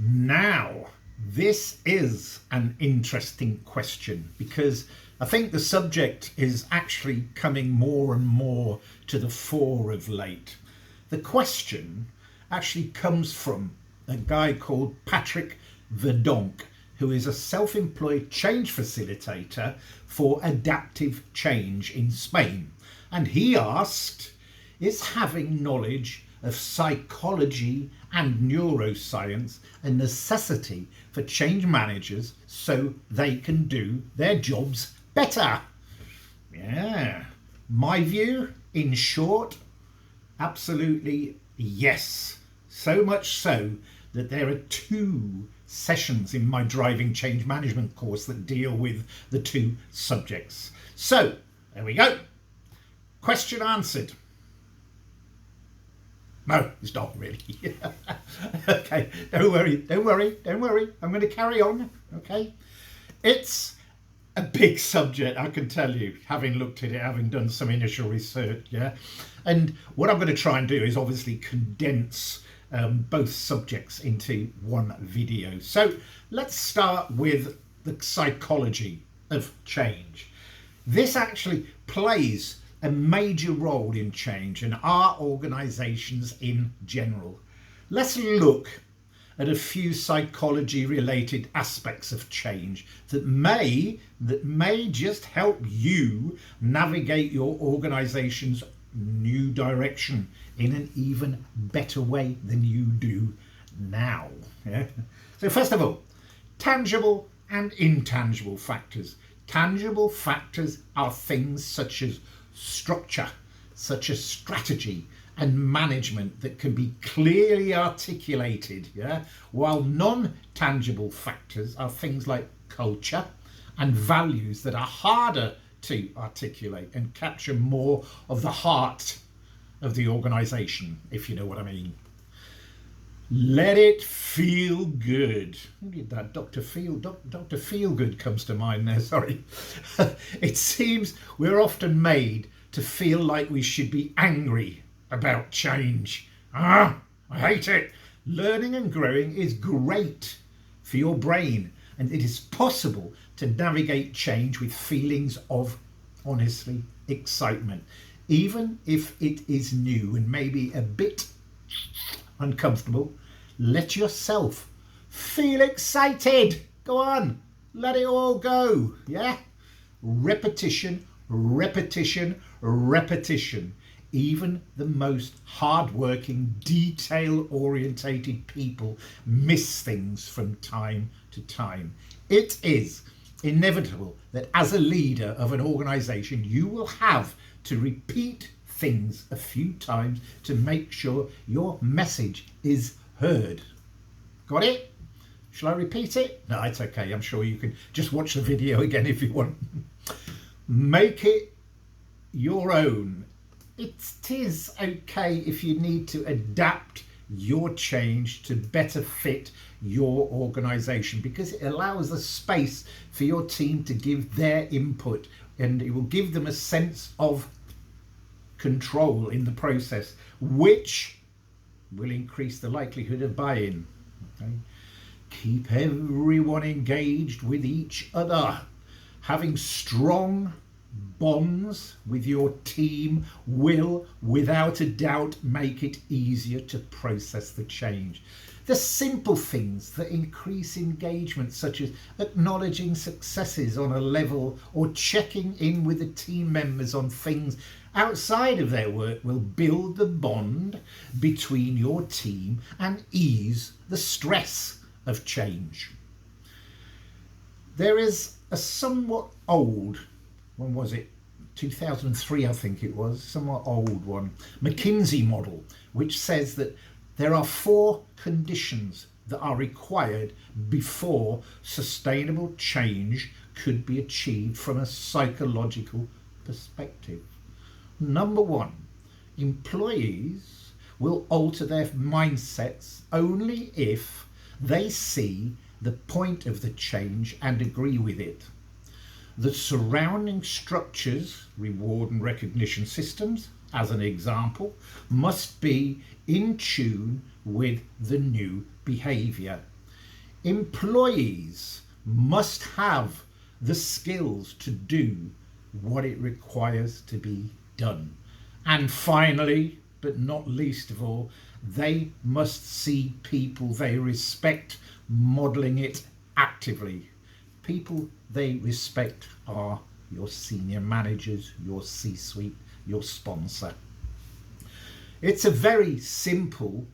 Now, this is an interesting question because I think the subject is actually coming more and more to the fore of late. The question actually comes from a guy called Patrick Verdonk, who is a self-employed change facilitator for adaptive change in Spain. And he asked, is having knowledge of psychology and neuroscience a necessity for change managers so they can do their jobs better? Yeah, my view, in short, absolutely yes. So much so that there are 2 sessions in my driving change management course that deal with the 2 subjects. So there we go. Question answered. No, it's not really. Okay, don't worry. I'm going to carry on, okay? It's a big subject, I can tell you, having looked at it, having done some initial research, yeah? And what I'm going to try and do is obviously condense both subjects into one video. So let's start with the psychology of change. This actually plays a major role in change and our organisations in general. Let's look at a few psychology related aspects of change that may just help you navigate your organisation's new direction in an even better way than you do now. Yeah? So first of all, tangible and intangible factors. Tangible factors are things such as structure, such as strategy and management that can be clearly articulated, yeah? While non-tangible factors are things like culture and values that are harder to articulate and capture more of the heart of the organisation, if you know what I mean. Let it feel good. Who did that? Dr. Feelgood comes to mind there, sorry. It seems we're often made to feel like we should be angry about change. I hate it. Learning and growing is great for your brain, and it is possible to navigate change with feelings of, honestly, excitement, even if it is new and maybe a bit uncomfortable. Let yourself feel excited. Go on, let it all go. Yeah, repetition. Even the most hard-working, detail-orientated people miss things from time to time. It is inevitable that as a leader of an organisation, you will have to repeat things a few times to make sure your message is heard. Got it? Shall I repeat it? No, it's okay. I'm sure you can just watch the video again if you want. Make it your own. It is okay if you need to adapt your change to better fit your organisation, because it allows the space for your team to give their input, and it will give them a sense of control in the process, which will increase the likelihood of buy-in. Okay? Keep everyone engaged with each other. Having strong bonds with your team will, without a doubt, make it easier to process the change. The simple things that increase engagement, such as acknowledging successes on a level or checking in with the team members on things outside of their work, will build the bond between your team and ease the stress of change. There is a somewhat old, when was it? 2003, I think it was, somewhat old one, McKinsey model, which says that there are 4 conditions that are required before sustainable change could be achieved from a psychological perspective. Number 1, employees will alter their mindsets only if they see the point of the change and agree with it. The surrounding structures, reward and recognition systems, as an example, must be in tune with the new behaviour. employees must have the skills to do what it requires to be done. And finally, but not least of all, they must see people they respect modelling it actively. People they respect are your senior managers, your C-suite, your sponsor. It's a very simple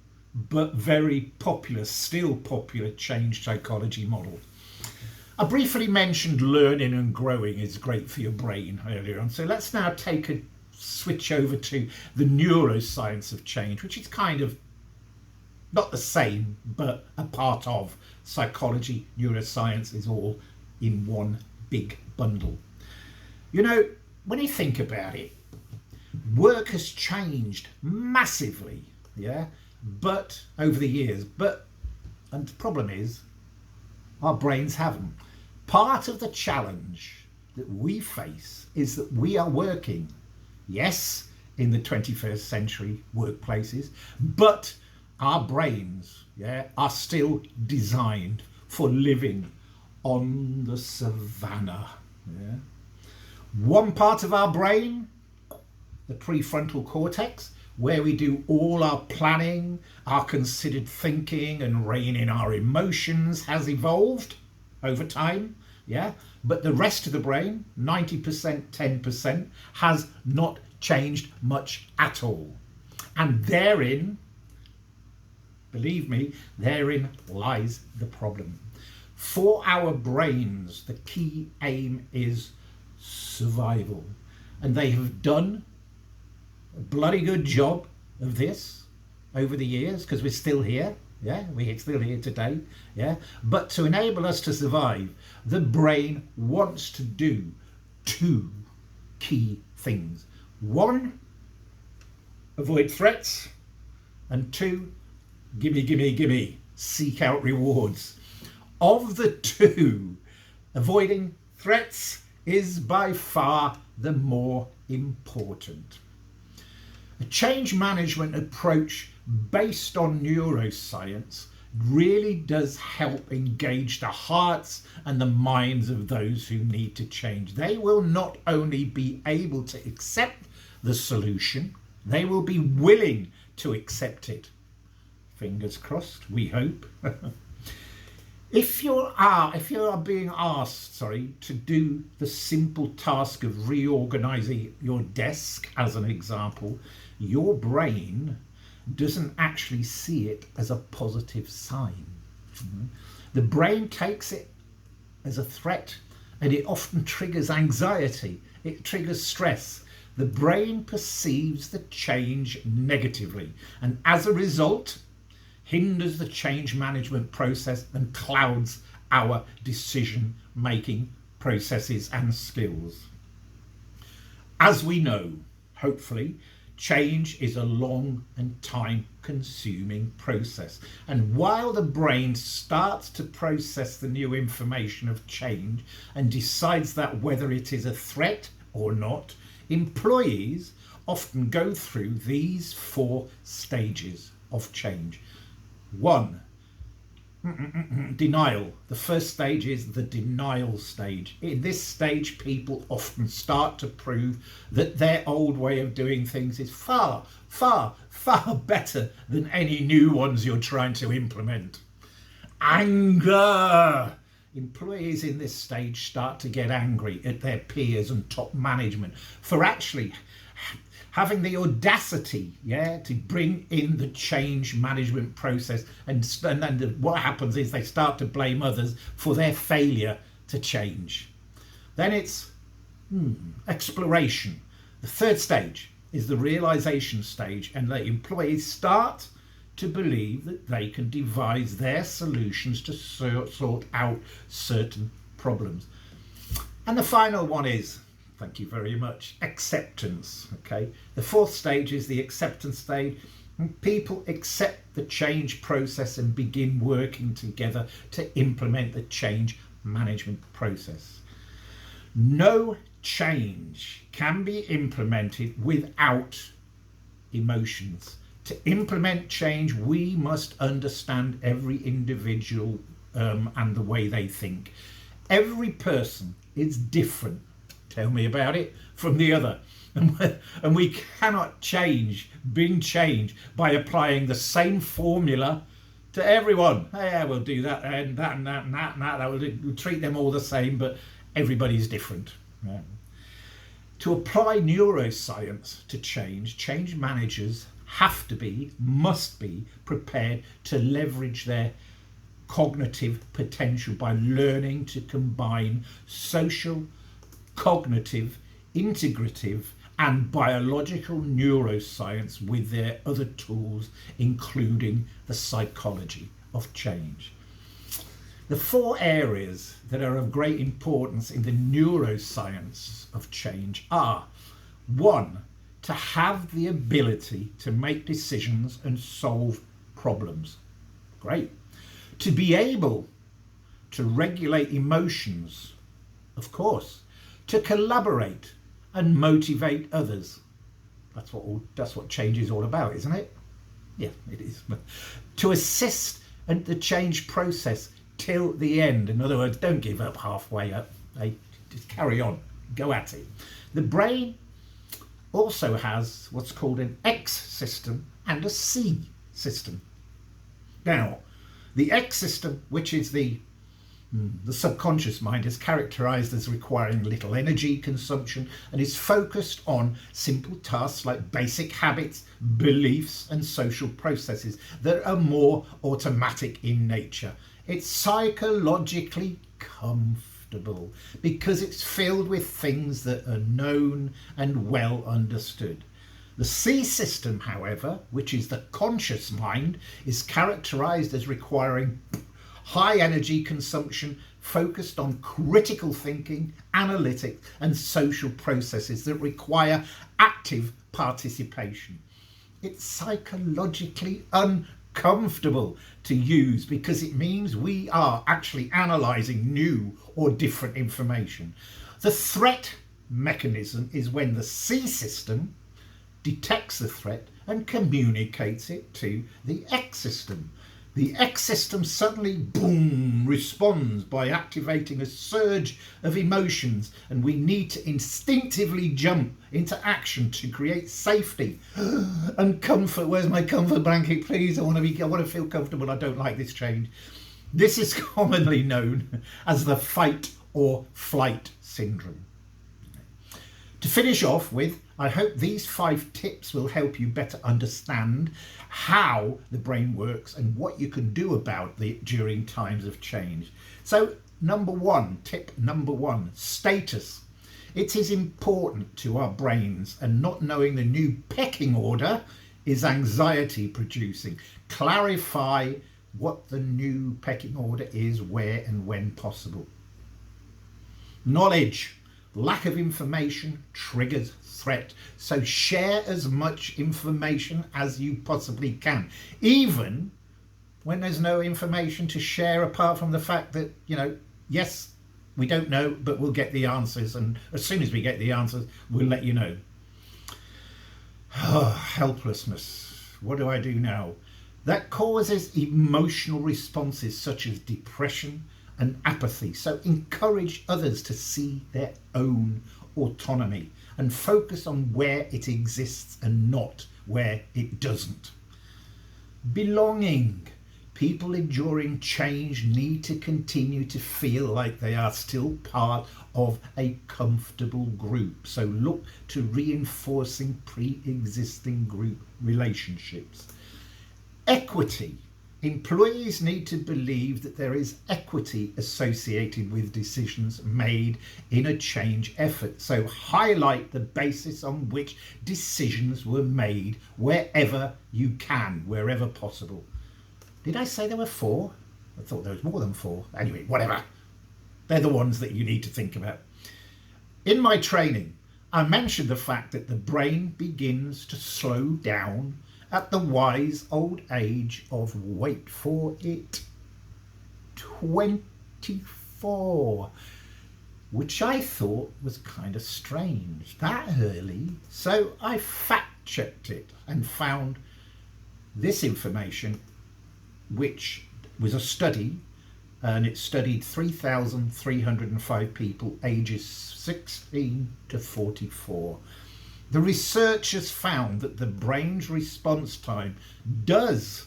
but very popular, still popular change psychology model. I briefly mentioned learning and growing is great for your brain earlier on, so let's now take a switch over to the neuroscience of change, which is kind of not the same, but a part of psychology. Neuroscience is all in one big bundle. You know, when you think about it, work has changed massively, but over the years, and the problem is our brains haven't. Part of the challenge that we face is that we are working, yes, in the 21st century workplaces, but our brains, are still designed for living on the savannah. One part of our brain, the prefrontal cortex, where we do all our planning, our considered thinking and rein in our emotions, has evolved over time, but the rest of the brain, 90%, 10%, has not changed much at all. And therein, believe me, therein lies the problem. For our brains, the key aim is survival. And they have done a bloody good job of this over the years, because we're still here. We're still here today. But to enable us to survive, the brain wants to do two key things. One, avoid threats, and two, gimme, seek out rewards. Of the two, avoiding threats is by far the more important. A change management approach based on neuroscience really does help engage the hearts and the minds of those who need to change. They will not only be able to accept the solution, they will be willing to accept it. Fingers crossed, we hope. If you are being asked, to do the simple task of reorganizing your desk, as an example, your brain doesn't actually see it as a positive sign. The brain takes it as a threat, and it often triggers anxiety. It triggers stress. The brain perceives the change negatively, and as a result, hinders the change management process and clouds our decision-making processes and skills. As we know, hopefully, change is a long and time-consuming process. And while the brain starts to process the new information of change and decides that whether it is a threat or not, employees often go through these 4 stages of change. 1, denial. The first stage is the denial stage. In this stage, people often start to prove that their old way of doing things is far, far, far better than any new ones you're trying to implement. Anger. Employees in this stage start to get angry at their peers and top management for actually having the audacity, to bring in the change management process, and then what happens is they start to blame others for their failure to change. Then it's exploration. The third stage is the realization stage, and the employees start to believe that they can devise their solutions to sort out certain problems. And the final one is, thank you very much, acceptance. The 4th stage is the acceptance stage. People accept the change process and begin working together to implement the change management process. No change can be implemented without emotions. To implement change, we must understand every individual and the way they think. Every person is different, tell me about it, from the other. And we cannot bring change by applying the same formula to everyone. Yeah, we'll do that and that and that and that and that. We'll treat them all the same, but everybody's different. Yeah. To apply neuroscience to change managers must be prepared to leverage their cognitive potential by learning to combine social, cognitive, integrative and biological neuroscience with their other tools, including the psychology of change. The 4 areas that are of great importance in the neuroscience of change are: 1, to have the ability to make decisions and solve problems. Great. To be able to regulate emotions, of course. To collaborate and motivate others. That's what change is all about, isn't it? Yeah, it is. To assist in the change process till the end. In other words, don't give up halfway up. Just carry on. Go at it. The brain also has what's called an X system and a C system. Now, the X system, which is the subconscious mind, is characterized as requiring little energy consumption and is focused on simple tasks like basic habits, beliefs and social processes that are more automatic in nature. It's psychologically comfortable because it's filled with things that are known and well understood. The C system, however, which is the conscious mind, is characterized as requiring high energy consumption, focused on critical thinking, analytics and social processes that require active participation. It's psychologically uncomfortable to use because it means we are actually analysing new or different information. The threat mechanism is when the C system detects the threat and communicates it to the X system. The X system suddenly, boom, responds by activating a surge of emotions, and we need to instinctively jump into action to create safety and comfort. Where's my comfort blanket, please? I want to feel comfortable. I don't like this change. This is commonly known as the fight or flight syndrome. To finish off with, I hope these 5 tips will help you better understand how the brain works and what you can do about it during times of change. So tip number one, status. It is important to our brains, and not knowing the new pecking order is anxiety producing. Clarify what the new pecking order is, where and when possible. Knowledge. Lack of information triggers threat, so share as much information as you possibly can, even when there's no information to share apart from the fact that, yes, we don't know, but we'll get the answers, and as soon as we get the answers, we'll let you know. Helplessness. What do I do now? That causes emotional responses such as depression and apathy. So encourage others to see their own autonomy and focus on where it exists and not where it doesn't. Belonging. People enduring change need to continue to feel like they are still part of a comfortable group. So look to reinforcing pre-existing group relationships. Equity. Employees need to believe that there is equity associated with decisions made in a change effort. So highlight the basis on which decisions were made wherever you can, wherever possible. Did I say there were 4? I thought there was more than 4. Anyway, whatever. They're the ones that you need to think about. In my training, I mentioned the fact that the brain begins to slow down at the wise old age of, wait for it, 24, which I thought was kind of strange, that early. So I fact checked it and found this information, which was a study and it studied 3,305 people ages 16 to 44. The researchers found that the brain's response time does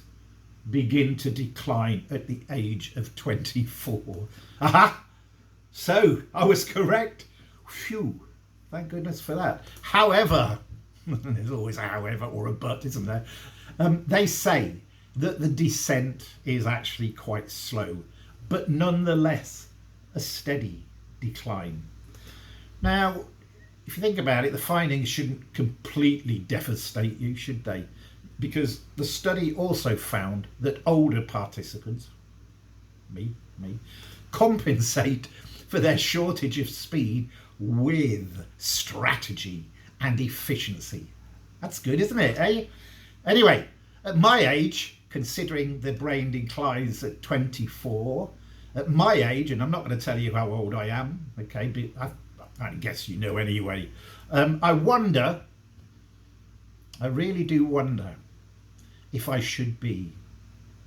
begin to decline at the age of 24. Aha! So I was correct. Phew, thank goodness for that. However, there's always a however or a but, isn't there? They say that the descent is actually quite slow, but nonetheless a steady decline. Now, if you think about it, the findings shouldn't completely devastate you, should they? Because the study also found that older participants, me, compensate for their shortage of speed with strategy and efficiency. That's good, isn't it, eh? Anyway, at my age, considering the brain declines at 24, at my age, and I'm not going to tell you how old I am, okay, but I guess you know anyway, I wonder, I really do wonder if I should be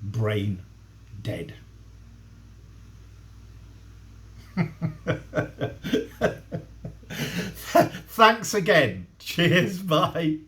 brain dead. Thanks again. Cheers, bye.